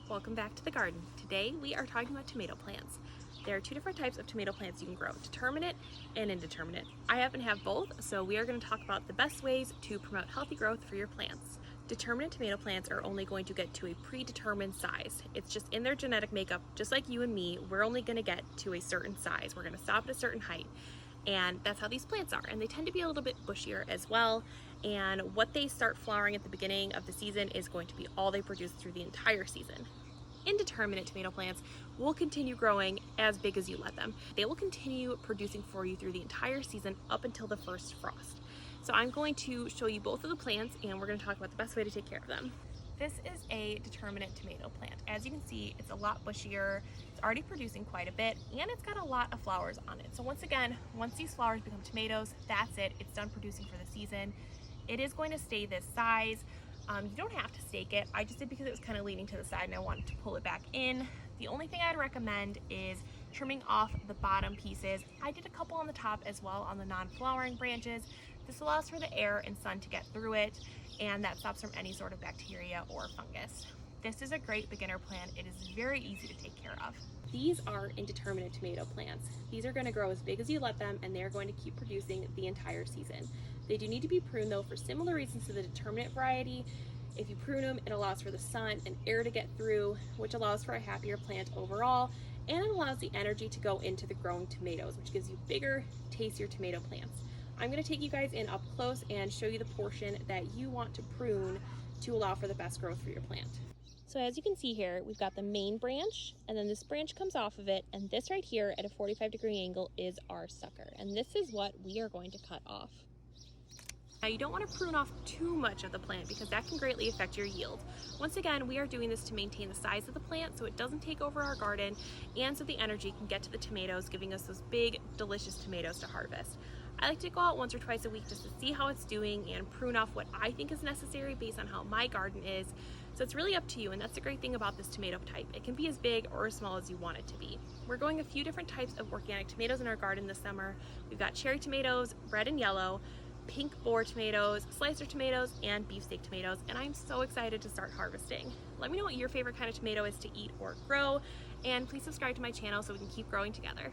Welcome back to the garden. Today we are talking about tomato plants. There are two different types of tomato plants you can grow, determinate and indeterminate. I happen to have both, so we are going to talk about the best ways to promote healthy growth for your plants. Determinate tomato plants are only going to get to a predetermined size. It's just in their genetic makeup, just like you and me, we're only going to get to a certain size. We're going to stop at a certain height. And that's how these plants are. And they tend to be a little bit bushier as well. And what they start flowering at the beginning of the season is going to be all they produce through the entire season. Indeterminate tomato plants will continue growing as big as you let them. They will continue producing for you through the entire season up until the first frost. So I'm going to show you both of the plants and we're going to talk about the best way to take care of them. This is a determinate tomato plant. As you can see, it's a lot bushier, it's already producing quite a bit, and it's got a lot of flowers on it. So once again, once these flowers become tomatoes, that's it, it's done producing for the season. It is going to stay this size. You don't have to stake it. I just did because it was kind of leaning to the side and I wanted to pull it back in. The only thing I'd recommend is trimming off the bottom pieces. I did a couple on the top as well on the non-flowering branches. This allows for the air and sun to get through it, and that stops from any sort of bacteria or fungus. This is a great beginner plant. It is very easy to take care of. These are indeterminate tomato plants. These are going to grow as big as you let them, and they're going to keep producing the entire season. They do need to be pruned though for similar reasons to the determinate variety. If you prune them, it allows for the sun and air to get through, which allows for a happier plant overall, and it allows the energy to go into the growing tomatoes, which gives you bigger, tastier tomato plants. I'm going to take you guys in up close and show you the portion that you want to prune to allow for the best growth for your plant. So as you can see here, we've got the main branch, and then this branch comes off of it, and this right here at a 45-degree angle is our sucker, and this is what we are going to cut off. Now you don't want to prune off too much of the plant because that can greatly affect your yield. Once again, we are doing this to maintain the size of the plant so it doesn't take over our garden and so the energy can get to the tomatoes, giving us those big, delicious tomatoes to harvest. I like to go out once or twice a week just to see how it's doing and prune off what I think is necessary based on how my garden is. So it's really up to you, and that's the great thing about this tomato type. It can be as big or as small as you want it to be. We're growing a few different types of organic tomatoes in our garden this summer. We've got cherry tomatoes, red and yellow, pink boar tomatoes, slicer tomatoes, and beefsteak tomatoes, and I'm so excited to start harvesting. Let me know what your favorite kind of tomato is to eat or grow, and please subscribe to my channel so we can keep growing together.